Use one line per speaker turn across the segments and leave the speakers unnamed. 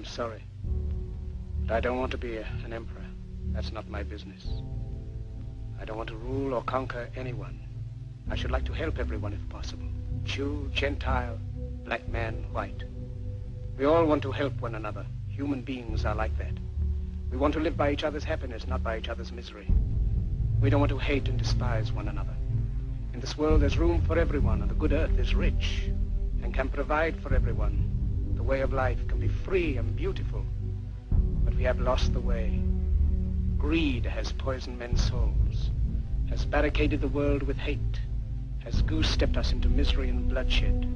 sorry. But I don't want to be an emperor. That's not my business. I don't want to rule or conquer anyone. I should like to help everyone if possible. Jew, Gentile, black man, white. We all want to help one another. Human beings are like that. We want to live by each other's happiness, not by each other's misery. We don't want to hate and despise one another. In this world, there's room for everyone, and the good earth is rich and can provide for everyone. The way of life can be free and beautiful, but we have lost the way. Greed has poisoned men's souls, has barricaded the world with hate, has goose-stepped us into misery and bloodshed.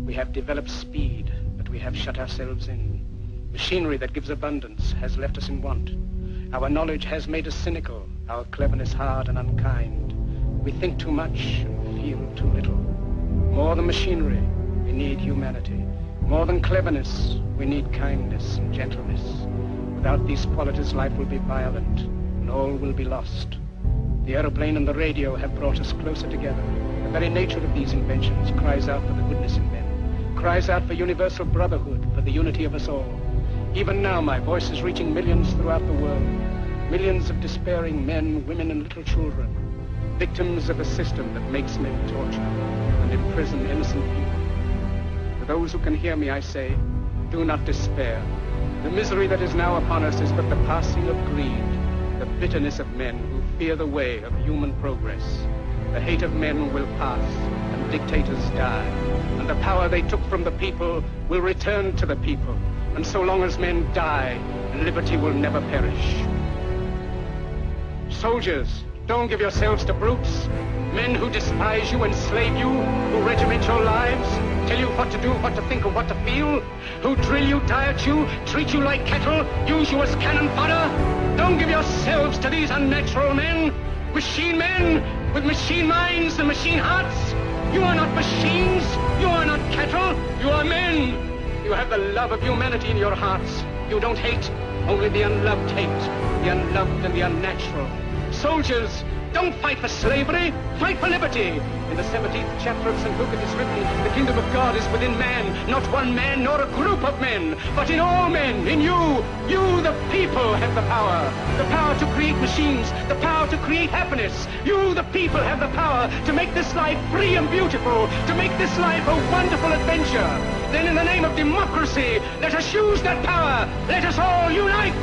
We have developed speed, but we have shut ourselves in. Machinery that gives abundance has left us in want. Our knowledge has made us cynical, our cleverness hard and unkind. We think too much and feel too little. More than machinery, we need humanity. More than cleverness, we need kindness and gentleness. Without these qualities, life will be violent, and all will be lost. The aeroplane and the radio have brought us closer together. The very nature of these inventions cries out for the goodness in men, cries out for universal brotherhood, for the unity of us all. Even now, my voice is reaching millions throughout the world. Millions of despairing men, women, and little children, victims of a system that makes men torture and imprison innocent people. To those who can hear me, I say, do not despair. The misery that is now upon us is but the passing of greed, the bitterness of men who fear the way of human progress. The hate of men will pass, and dictators die, and the power they took from the people will return to the people. And so long as men die, liberty will never perish. Soldiers, don't give yourselves to brutes, men who despise you, enslave you, who regiment your lives, tell you what to do, what to think, and what to feel, who drill you, diet you, treat you like cattle, use you as cannon fodder. Don't give yourselves to these unnatural men, machine men with machine minds and machine hearts. You are not machines, you are not cattle, you are men. You have the love of humanity in your hearts. You don't hate, only the unloved hate, the unloved and the unnatural. Soldiers, don't fight for slavery, fight for liberty. In the 17th chapter of St. Luke it is written, the kingdom of God is within man, not one man nor a group of men, but in all men, in you. You, the people, have the power to create machines, the power to create happiness. You, the people, have the power to make this life free and beautiful, to make this life a wonderful adventure. Then in the name of democracy, let us use that power. Let us all unite.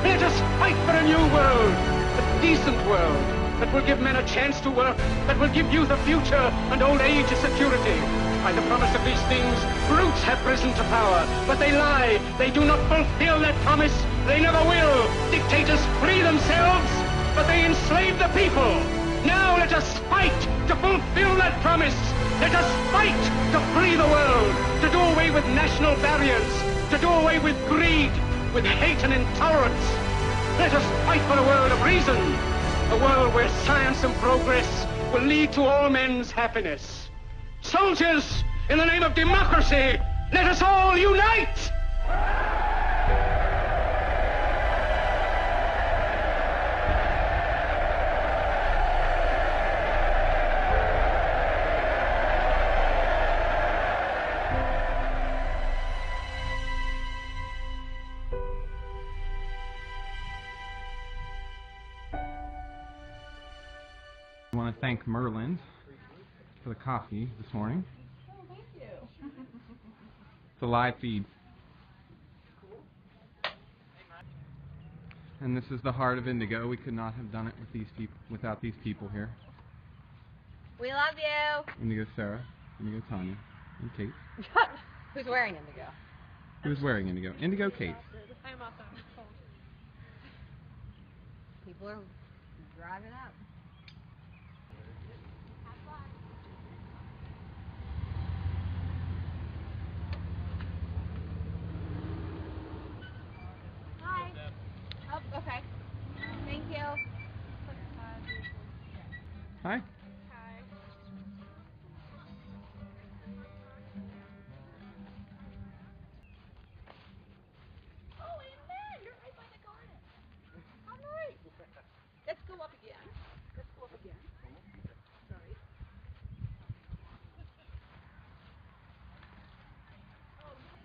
Let us fight for a new world, a decent world, that will give men a chance to work, that will give youth a future and old age a security. By the promise of these things, brutes have risen to power, but they lie. They do not fulfill that promise. They never will. Dictators free themselves, but they enslave the people. Now let us fight to fulfill that promise. Let us fight to free the world, to do away with national barriers, to do away with greed, with hate and intolerance. Let us fight for a world of reason, a world where science and progress will lead to all men's happiness. Soldiers, in the name of democracy, let us all unite!
I want to thank Merlin for the coffee this morning.
Oh, thank you.
It's a live feed. And this is the heart of Indigo. We could not have done it with these people, without these people here.
We love you.
Indigo Sarah, Indigo Tanya, and Kate.
Who's wearing indigo?
Who's wearing Indigo? Indigo Kate.
I'm also cold. People are driving up. Hi. Oh, okay. Thank you.
Hi.
Oh, amen. You're right by the garden. All right. Let's go up again. Let's go up again. Sorry.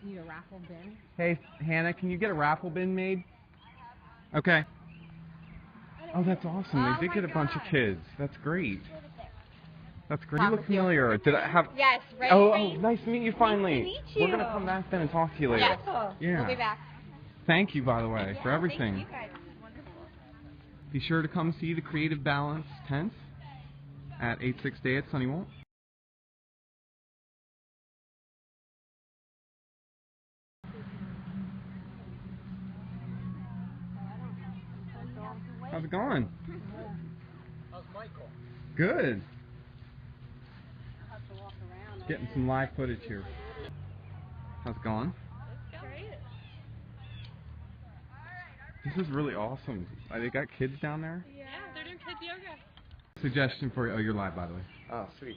You
a raffle bin.
Hey, Hannah, can you get a raffle bin made? Okay. Oh, that's awesome. They did get a bunch of kids. That's great. That's great. You look familiar. Did I have...
Yes, right.
Oh, nice to meet you finally.
Nice to meet you.
We're going to come back then and talk to you later.
Yeah. We'll be back.
Thank you, by the way, for
Yeah,
everything.
thank you guys. This is wonderful.
Be sure to come see the Creative Balance tent at 86 Day at Sunnywalt. How's it going?
How's Michael?
Good.
I'll have to walk around.
Getting some live footage here. How's it going?
Great.
This is really awesome. They got kids down there?
Yeah, they're doing kids yoga.
Suggestion for you. Oh, you're live, by the way.
Oh, sweet.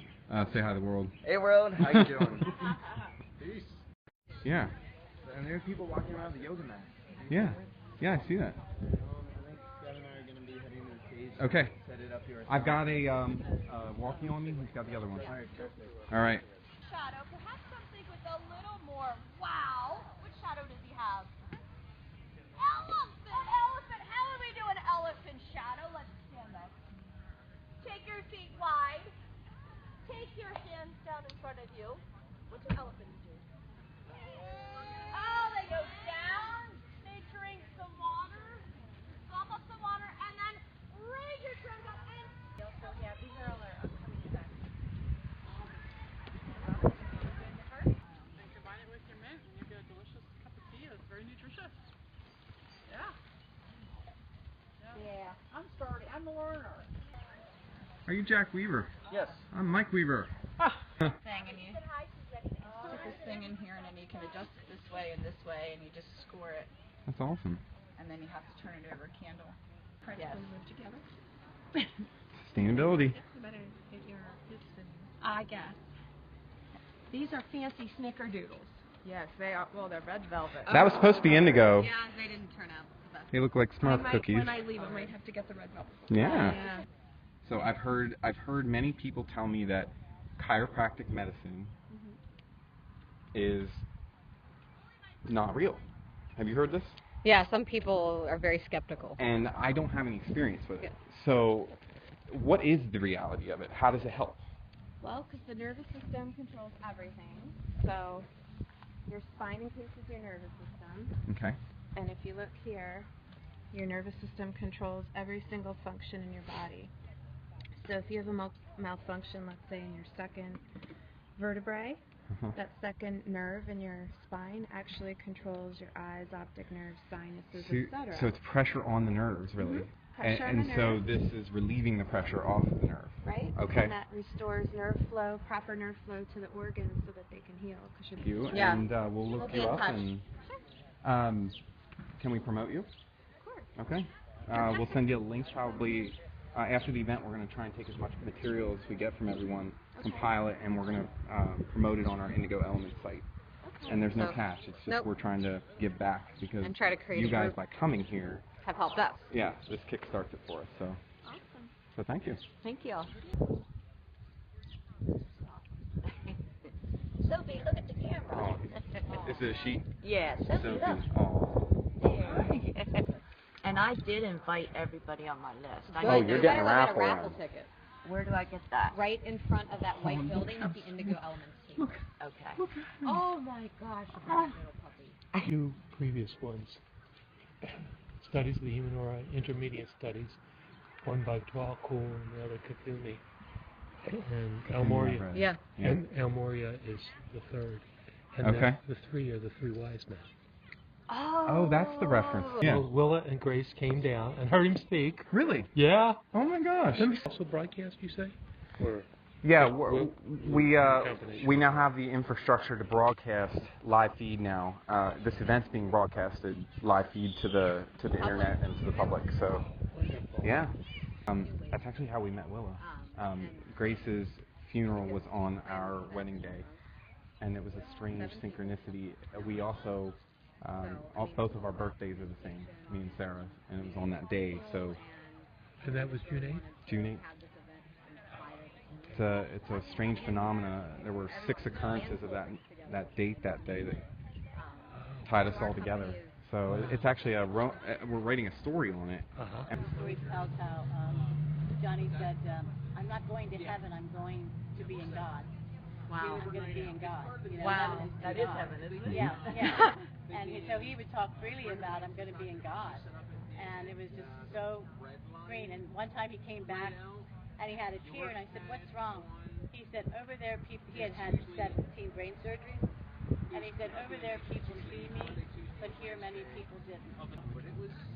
Say hi to the world.
Hey, world. How you doing? Peace.
Yeah.
And there are people walking around the yoga mat.
Yeah. Yeah, I see that.
I think Scott and I are going to be heading to the stage.
Okay.
Set it up here.
I've got a walkie on me. He's got the other one.
All right, perfect.
All right.
Shadow, perhaps something with a little more wow. Which shadow does he have? Elephant! An elephant! How would we do an elephant shadow? Let's stand up. Take your feet wide. Take your hands down in front of you. What do elephants do? Oh, they go down. They drink some water. Gulp up some water, and then raise your trunk up and... So yeah, these are all our upcoming events.
And combine it with your mint, and you get a delicious cup of tea that's very nutritious. Yeah.
Yeah, I'm starting. I'm a learner.
Are you Jack Weaver?
Yes.
I'm Mike Weaver.
Thing, and you
Oh,
stick this thing in here, and then you can adjust it this way, and you just score it,
That's awesome.
and then you have to turn it over a candle.
yes.
Move together.
Sustainability.
You better get your hips and...
I guess. These are fancy snickerdoodles.
Yes, they are. Well, they're red velvet.
That was supposed to be indigo.
Yeah, they didn't turn out the best.
They look like Smurf cookies.
When I leave, I might have to get the red velvet.
Yeah.
Yeah.
So I've heard many people tell me that chiropractic medicine is not real. Have you heard this?
Yeah, some people are very skeptical.
And I don't have any experience with it. So what is the reality of it? How does it help?
Well, because the nervous system controls everything. So your spine increases your nervous system.
Okay.
And if you look here, your nervous system controls every single function in your body. So if you have a malfunction, let's say in your second vertebrae, that second nerve in your spine actually controls your eyes, optic nerves, sinuses, etc.
So it's pressure on the nerves, really.
Pressure on
And
the
so
nerve.
this is relieving the pressure off of the nerve.
Right?
Okay.
And that restores nerve flow, proper nerve flow to the organs so that they can heal.
Thank you.
Yeah.
And we'll look
be
you
in
up.
touch.
And can we promote you?
Of course.
Okay. We'll send you a link probably after the event. We're going to try and take as much material as we get from everyone, compile it, and we're going to promote it on our Indigo Elements site. And there's no
So-
cash. It's just
Nope.
we're trying to give back because
And try to create
you
a
guys
group.
by coming here,
Have helped us.
yeah, this kickstarts it for us. So,
Awesome.
so thank you.
Thank you.
Sophie, look at the camera.
Oh, is it a sheet?
Yes,
Sophie. Oh.
And I did invite everybody on my list.
Oh, you're getting a raffle one.
ticket.
Where do I get that?
Right in front of that white building with the Indigo Elements team.
Okay.
Oh my gosh, little puppy.
Two previous ones. Studies of the Human Aura, intermediate studies, one by Dwalcool and the other Kakumi. And El Moria.
Yeah.
And El Moria is the third. And
Okay.
the three are the three wise men.
Oh, that's the reference. Yeah.
Well, Willa and Grace came down and heard him speak.
Really?
Yeah.
Oh my gosh.
Also broadcast, you say? Or
Yeah,
Well,
we now have the infrastructure to broadcast live feed now. This event's being broadcasted live feed to the internet and to the public. So, yeah, that's actually how we met Willa. Grace's funeral was on our wedding day, and it was a strange synchronicity. We also both of our birthdays are the same, me and Sarah, and it was on that day. So,
and that was June 8th?
June 8th. It's a strange phenomena. There were 6 occurrences of that date that day. tied us all together. So it's actually we're writing a story on it.
The story tells how Johnny said, I'm not going to heaven, I'm going to be in God.
Wow.
He was going to be in God. You know,
Wow.
That is heaven, isn't it? Yeah, and so he would talk freely about, I'm going to be in God. And it was just so green. And one time he came back and he had a tear, and I said, what's wrong? He said, over there, people, he had had 17 brain surgeries, and he said, over there, people see me, but here many people didn't.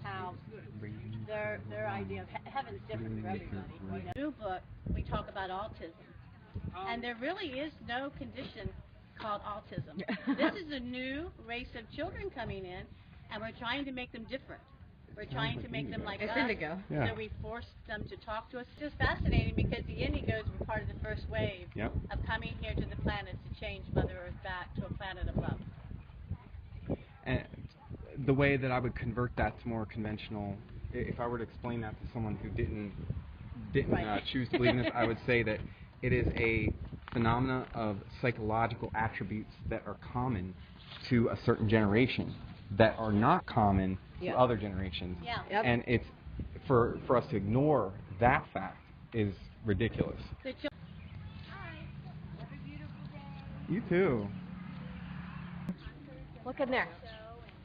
How their idea of heaven is different for everybody. In the new book, we talk about autism, and there really is no condition called autism. This is a new race of children coming in, and we're trying to make them different. We're trying to make them like us.
Indigo.
Yeah.
So we forced them to talk to us. It's just fascinating because the Indigos were part of the first wave of coming here to the planet to change Mother Earth back to a planet of love.
And the way that I would convert that to more conventional, if I were to explain that to someone who didn't choose to believe in this, I would say that it is a phenomena of psychological attributes that are common to a certain generation that are not common to other generations.
Yeah.
And it's for us to ignore that fact is ridiculous.
Hi. Have a beautiful day.
You too.
Look in there.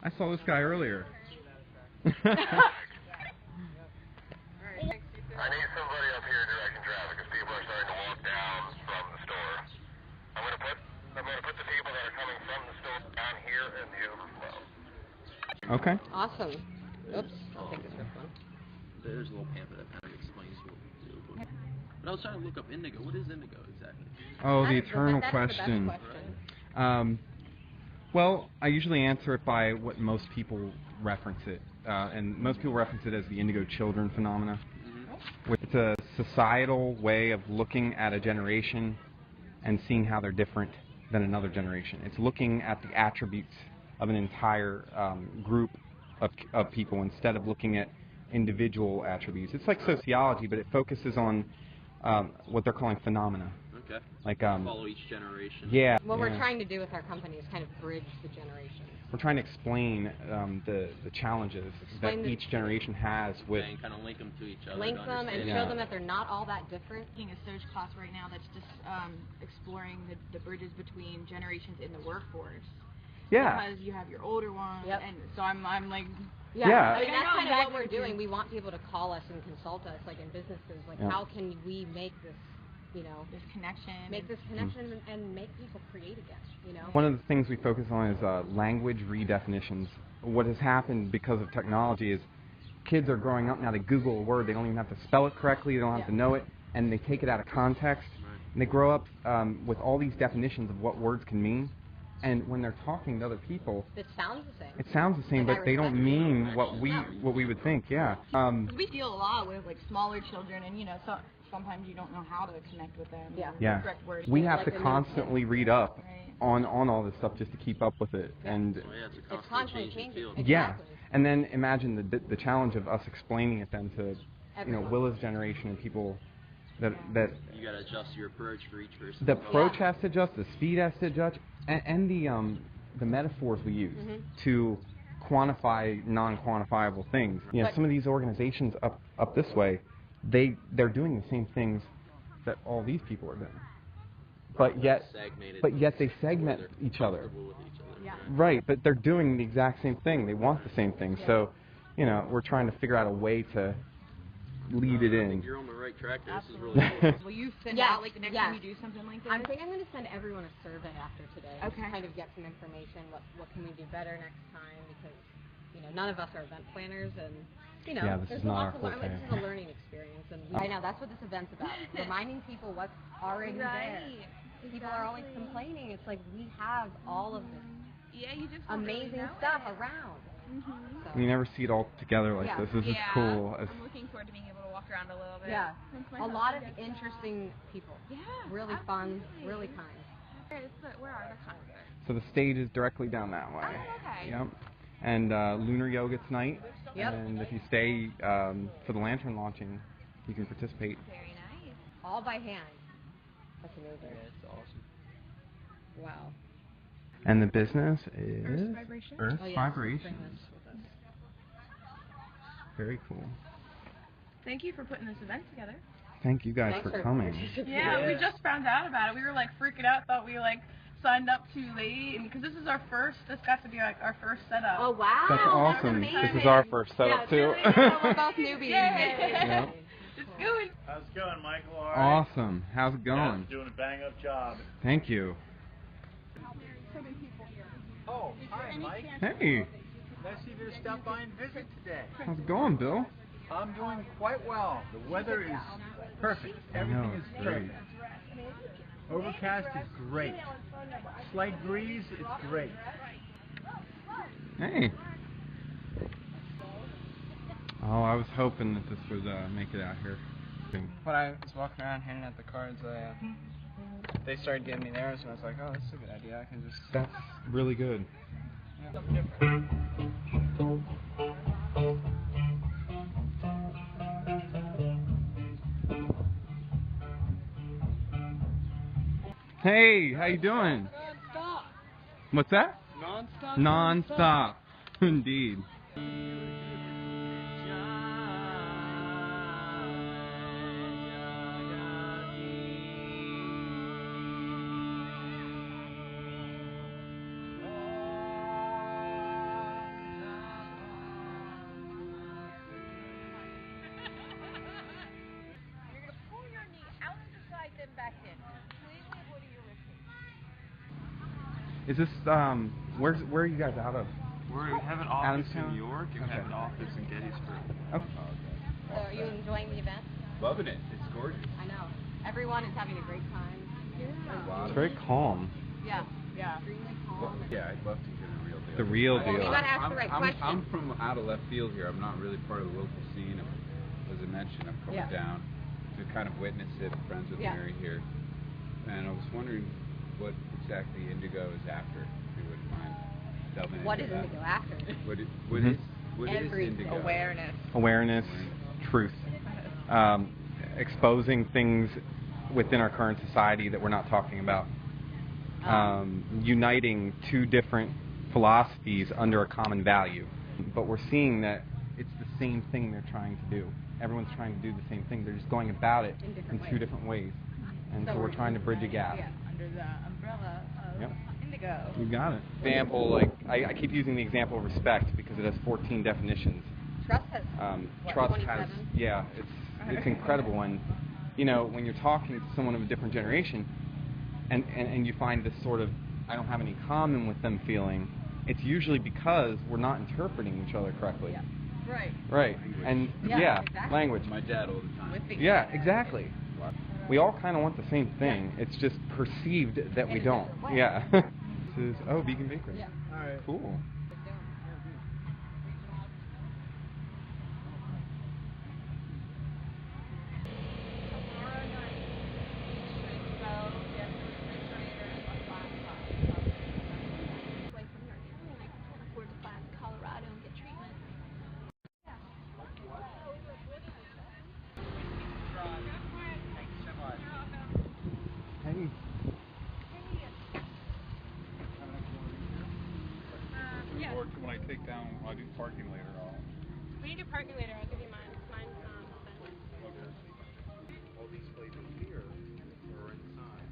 I saw this guy earlier.
I need somebody up here directing traffic because people are starting to walk down from the store. I'm gonna put the people that are coming from the store down here in the overflow.
Okay.
Awesome. Oops, I'll take this first one.
There's a little pamphlet that kind of explains what we do. But I was trying to look up indigo. What is indigo exactly?
Oh, the eternal question. Well, I usually answer it by what most people reference it. And most people reference it as the indigo children phenomena. It's a societal way of looking at a generation and seeing how they're different than another generation. It's looking at the attributes of an entire group of people instead of looking at individual attributes. It's like sociology, but it focuses on what they're calling phenomena.
Okay.
Like
follow each generation.
Yeah.
What we're trying to do with our company is kind of bridge the generations.
We're trying to explain the challenges that each generation has with.
And kind of link them to each other.
Link them and show them that they're not all that different.
Taking a surge class right now that's just exploring the bridges between generations in the workforce.
Yeah.
Because you have your older ones, and so I'm like.
Yeah.
Yeah.
I mean, that's kind of what we're doing. We want people to call us and consult us, like in businesses, like how can we make this,
this connection.
Make this connection and make people create again,
One of the things we focus on is language redefinitions. What has happened because of technology is kids are growing up now, they Google a word, they don't even have to spell it correctly, they don't have to know it, and they take it out of context, and they grow up with all these definitions of what words can mean. And when they're talking to other people,
it sounds the same.
It sounds the same, but they don't mean what we would think. Yeah.
We deal a lot with like smaller children, and so sometimes you don't know how to connect with them.
Yeah.
Correct words.
We have to constantly read up on all this stuff just to keep up with it. And
it's constantly changing.
Yeah. And then imagine the challenge of us explaining it then to Willa's generation and people. That
you gotta adjust your approach for each person.
The approach has to adjust, the speed has to adjust, and the metaphors we use to quantify non-quantifiable things. Some of these organizations up this way, they're doing the same things that all these people are doing, but yet they segment each other. Right, but they're doing the exact same thing. They want the same thing. So, we're trying to figure out a way to lead it in.
I think you're on the right track there. This is really cool.
Will you send out like the next time you do something like this?
I think I'm going to send everyone a survey after today.
Okay.
To kind of get some information. What can we do better next time? Because none of us are event planners, and
this is not our forte.
This is a learning experience, and I know that's what this event's about. Reminding people what's already there. People are always complaining. It's like we have all of this amazing stuff around. So.
You never see it all together like this. This is cool.
I'm looking forward to being able to walk around a little bit.
Yeah, a lot of interesting people. Yeah, really fun, really kind.
Where are the concerts?
So the stage is directly down that way.
Oh, okay.
Yep. And lunar yoga tonight.
Yep.
And if you stay for the lantern launching, you can participate.
Very nice.
All by hand. That's amazing.
Yeah, it's awesome.
Wow.
And the business is
Earth Vibration.
Earth
Oh, yes.
Vibrations.
Bring this with us.
Very cool.
Thank you for putting this event together.
Thank you guys for coming.
Yeah, we just found out about it. We were like freaking out, thought we like signed up too late, and because this is our first, this got to be like our first setup.
Oh wow!
That's awesome. This is our first setup too.
We're both newbies.
Yeah.
It's going.
How's it going, Michael? All right.
Awesome. How's it going?
Yeah, doing a bang-up job.
Thank you.
Oh, hi, Mike.
Hey.
Nice of you to stop by and visit today.
How's it going, Bill?
I'm doing quite well. The weather is perfect. Everything is great. Overcast is great. Slight breeze, it's great.
Hey. Oh, I was hoping that this would make it out here.
When I was walking around handing out the cards, they started giving me theirs, and I was like, oh, that's a good idea. I can just...
That's really good.
Yeah.
Hey, how you doing?
Non-stop.
What's that?
Non-stop.
Non-stop. Indeed. Is this, where are you guys out of?
We have an office
Adamstown?
in New York and we have an office in Gettysburg.
Okay.
So are you enjoying the event?
Loving it. It's gorgeous.
I know. Everyone is having a great time.
It's very calm.
Yeah. Yeah. Extremely calm.
Well, yeah, I'd love to hear the real deal.
The real deal.
You gotta ask the right question.
I'm from out of left field here. I'm not really part of the local scene. As I mentioned, I'm coming down to kind of witness it. I'm friends with Mary here. And I was wondering what exactly Indigo is after, if you wouldn't mind delving into that.
What is Indigo after?
What is Indigo?
Awareness, truth. Exposing things within our current society that we're not talking about. Uniting two different philosophies under a common value. But we're seeing that it's the same thing they're trying to do. Everyone's trying to do the same thing. They're just going about it in two different ways. And so we're trying to bridge a gap.
Yeah, under the umbrella of Indigo.
You got it. Example, like I keep using the example of respect because it has 14 definitions.
Trust has
Trust
27?
has, yeah, it's incredible. And you know, when you're talking to someone of a different generation, and you find this sort of I don't have any common with them feeling, it's usually because we're not interpreting each other correctly.
Yeah. Right.
Right. And exactly. Language.
My dad all the time.
Yeah, exactly. We all kind of want the same thing. It's just perceived that we don't. Yeah. This is Vegan Bakery.
Yeah.
All right.
Cool. Hey.
Or when I take down, when I do parking later,
When you do parking later, I'll give you mine. Mine's
okay.
All these flavors here are inside,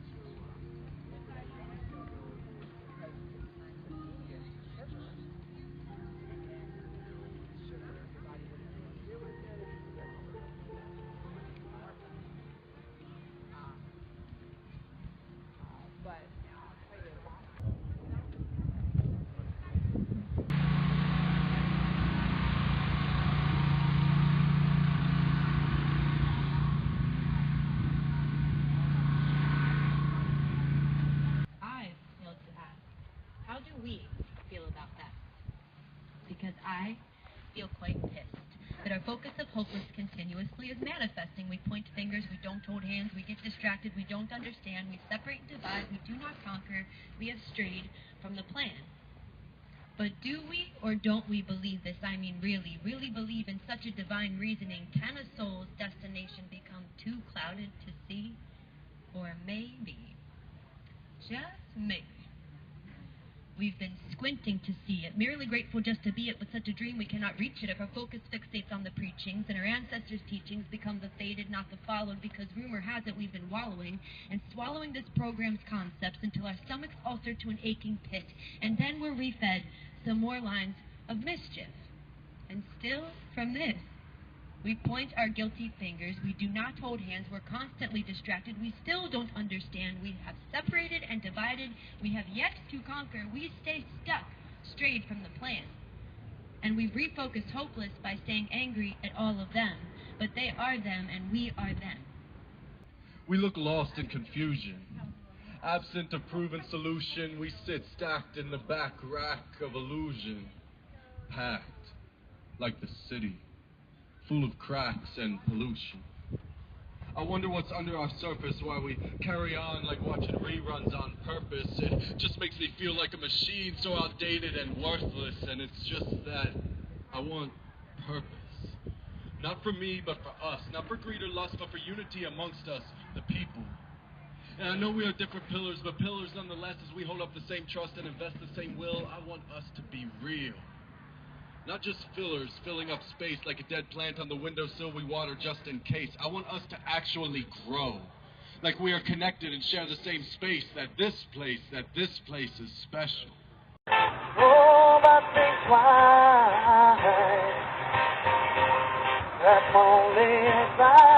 because I feel quite pissed that our focus of hopeless continuously is manifesting. We point fingers, we don't hold hands, we get distracted, we don't understand, we separate and divide, we do not conquer, we have strayed from the plan. But do we or don't we believe this? I mean, really believe in such a divine reasoning? Can a soul's destination become too clouded to see? Or maybe, just maybe, We've been squinting to see it, merely grateful just to be it, but such a dream we cannot reach it. If our focus fixates on the preachings, and our ancestors' teachings become the fated, not the followed, because rumor has it we've been wallowing and swallowing this program's concepts until our stomachs ulcer to an aching pit, and then we're refed some more lines of mischief. And still, from this, we point our guilty fingers, we do not hold hands, we're constantly distracted, we still don't understand, we have separated and divided, we have yet to conquer, we stay stuck, strayed from the plan. And we've refocused hopeless by staying angry at all of them, but they are them and we are them.
We look lost in confusion. Absent a proven solution, we sit stacked in the back rack of illusion, packed like the city, full of cracks and pollution. I wonder what's under our surface while we carry on like watching reruns on purpose. It just makes me feel like a machine so outdated and worthless, and it's just that I want purpose. Not for me, but for us. Not for greed or lust, but for unity amongst us, the people. And I know we are different pillars, but pillars nonetheless, as we hold up the same trust and invest the same will. I want us to be real. Not just fillers filling up space like a dead plant on the windowsill we water just in case. I want us to actually grow. Like we are connected and share the same space, that this place is special.
Oh, but think why that only inside.